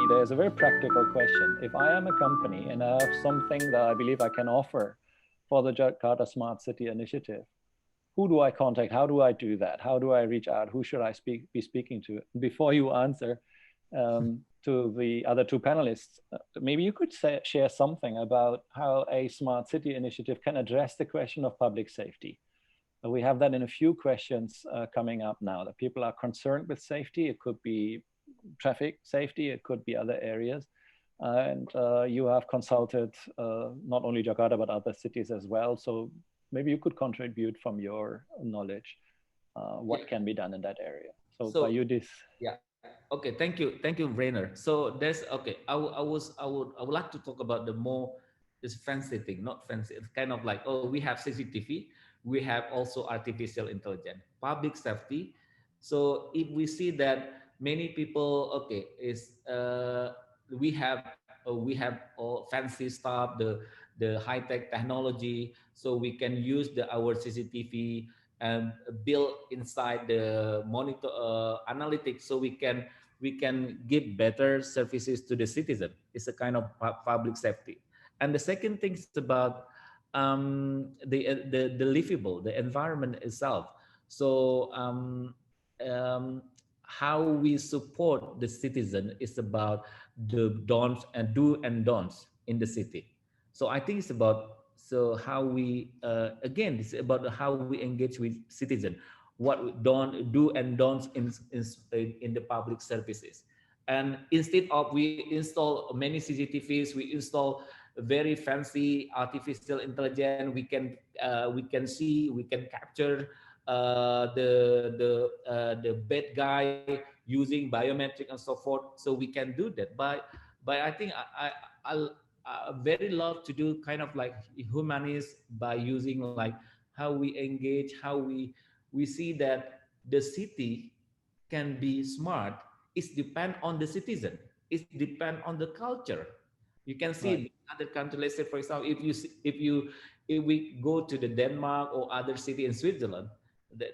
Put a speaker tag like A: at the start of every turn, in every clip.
A: there's a very practical question. If I am a company and I have something that I believe I can offer for the Jakarta Smart City initiative, who do I contact? How do I do that? How do I reach out? Who should I be speaking to? Before you answer to the other two panelists, maybe you could share something about how a smart city initiative can address the question of public safety. We have that in a few questions coming up now, that people are concerned with safety. It could be traffic safety, it could be other areas. And you have consulted not only Jakarta, but other cities as well. So maybe you could contribute from your knowledge what can be done in that area. So by you, this.
B: Yeah. Okay. Thank you, Rainer. So there's I would like to talk about this fancy thing, not fancy. It's kind of like, oh, we have CCTV, we have also artificial intelligence, public safety. So if we see that many people, we have all fancy stuff, the high tech technology, so we can use our CCTV and build inside the monitor analytics, so we can give better services to the citizen. It's a kind of public safety. And the second thing is about the livable, the environment itself. So how we support the citizen is about the don'ts and do and don'ts in the city. So I think it's about how we again, it's about how we engage with citizen, what we don't do and don'ts in the public services. And instead of we install many CCTVs, we install very fancy artificial intelligence. We can see, we can capture the bad guy using biometric and so forth. So we can do that. But I think I very love to do kind of like humanist by using like how we engage, how we see that the city can be smart. It's depend on the citizen. It depend on the culture. You can see in other countries. Let's say, for example, if we go to the Denmark or other city in Switzerland,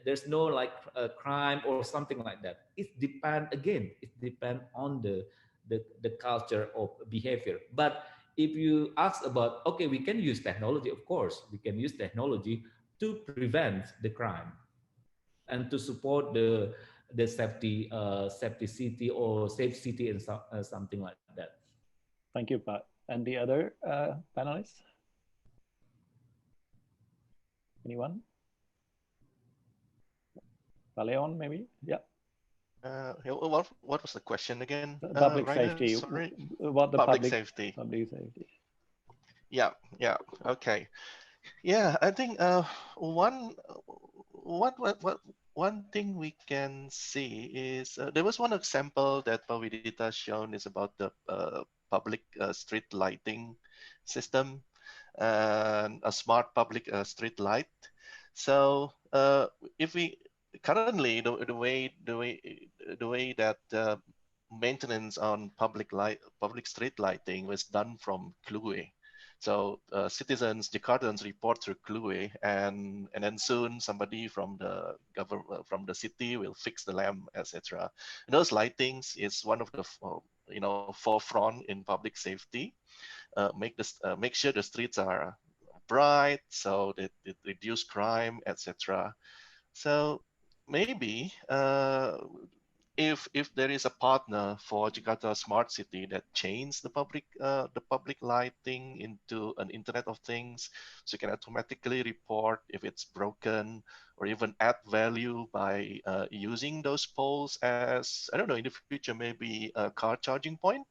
B: there's no like crime or something like that. It depend on the culture of behavior. But if you ask about, okay, we can use technology. Of course, we can use technology to prevent the crime and to support the safety city or safe city and something like that.
A: Thank you, Pat. And the other panelists? Anyone? Leon, maybe? Yeah.
C: What was the question again?
A: Public safety.
C: Sorry.
A: What the
C: public safety.
A: Public safety.
C: Yeah. Okay. Yeah, I think one thing we can see is there was one example that Widita shown is about the public street lighting system and a smart public street light. So if we currently the way that maintenance on public street lighting was done from Kluwe. So citizens, Jakartans report through Kluwe, and then soon somebody from the government, from the city, will fix the lamp, etc. And those lightings is one of the forefront in public safety. Make sure the streets are bright, so that it reduce crime, etc. So maybe if there is a partner for Jakarta Smart City that change the public lighting into an Internet of Things, so you can automatically report if it's broken, or even add value by using those poles as, I don't know, in the future maybe a car charging point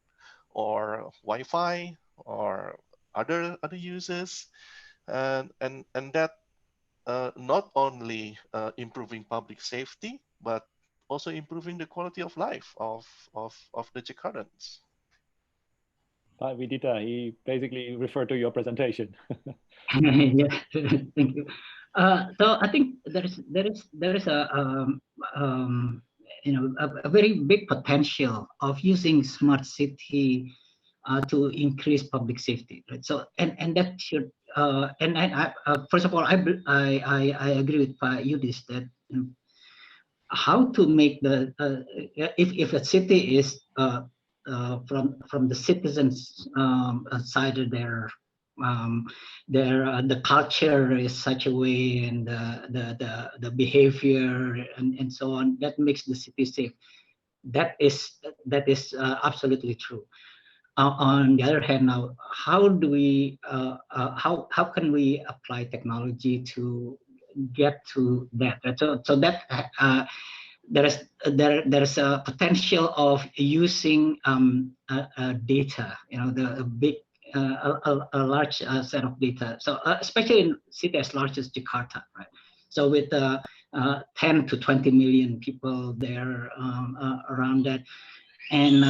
C: or Wi-Fi or other uses, and that not only improving public safety, but also improving the quality of life of the Jakartans.
A: Widita, he basically referred to your presentation.
D: Yeah, thank you. So I think there is a very big potential of using smart city to increase public safety, right? So and that should first of all, I agree with Yudhis that how to make the if a city is from the citizens' side of the culture is such a way, and the behavior and so on, that makes the city safe. That is absolutely true. On the other hand, now how do we how can we apply technology to get to that? So that there's a potential of using data, the big a large set of data. So especially in city as large as Jakarta, right? So with 10 to 20 million people there around that, and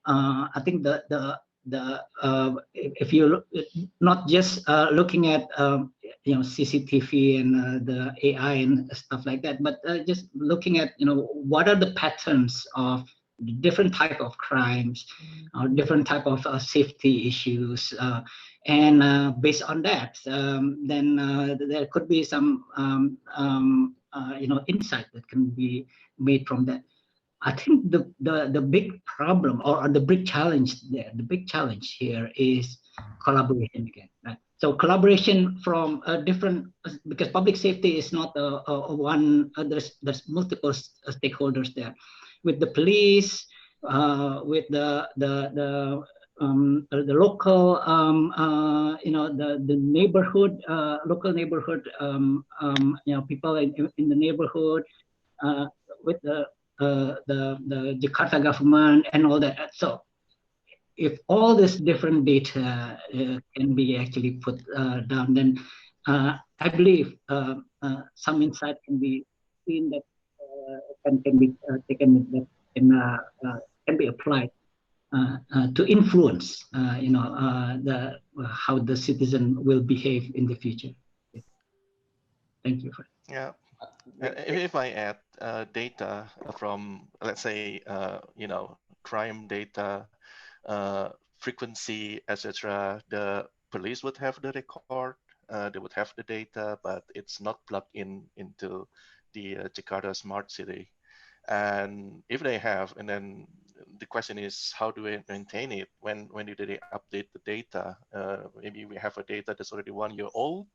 D: I think if you look, not just looking at CCTV and the AI and stuff like that, but just looking at what are the patterns of different type of crimes, different type of safety issues, and based on that, then there could be some insight that can be made from that. I think the big problem, or the big challenge there, the big challenge here is collaboration again. Right? So collaboration from different, because public safety is not a one. There's multiple stakeholders there, with the police, with the local, the neighborhood, local neighborhood, people in the neighborhood, with the Jakarta government and all that. So if all this different data can be actually put down, then I believe some insight can be seen that can be taken, that can be applied to influence, how the citizen will behave in the future. Thank you.
C: Yeah. If I add data from, let's say, crime data, frequency, etc., the police would have the record, they would have the data, but it's not plugged into the Jakarta Smart City. And if they have, and then the question is, how do we maintain it? When do they update the data? Maybe we have a data that's already 1 year old,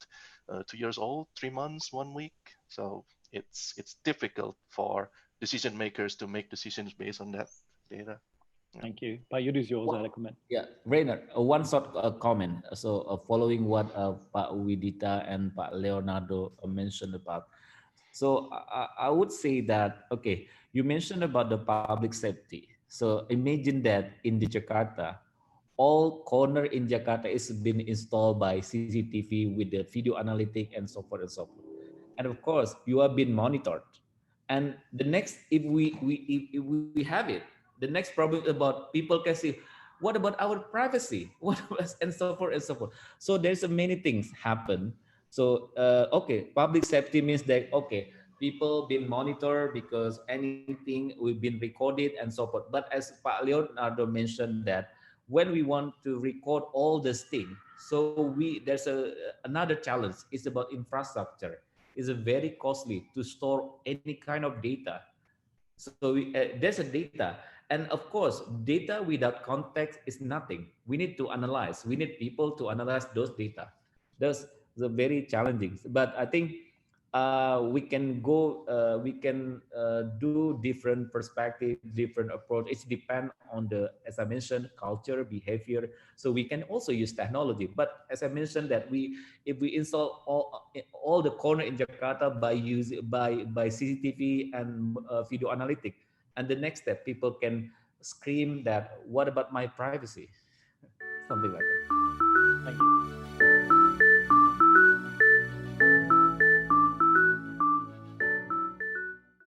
C: 2 years old, 3 months, 1 week. So it's difficult for decision makers to make decisions based on that data.
A: Thank you. Pak Yudhistira also had a comment.
B: Yeah, Rainer, one short comment. So following what Pak Widita and Pak Leonardo mentioned about. So I would say that, okay, you mentioned about the public safety. So imagine that in the Jakarta, all corner in Jakarta is been installed by CCTV with the video analytic and so forth and so forth. And of course, you are being monitored. And the next, if we have it, the next problem about people can say, what about our privacy? What and so forth and so forth. So there's many things happen. So okay, public safety means that okay, people being monitored because anything we've been recorded and so forth. But as Pak Leonardo mentioned that when we want to record all these things, so there's another challenge. It's about infrastructure. It's a very costly to store any kind of data. So there's a data, and of course, data without context is nothing. We need to analyze. We need people to analyze those data. Those are very challenging. But I think we can do different perspective, different approach. It depends on the, as I mentioned, culture, behavior. So we can also use technology. But as I mentioned, that if we install all the corner in Jakarta by CCTV and video analytic, and the next step, people can scream that, what about my privacy? Something like that.
A: Thank you.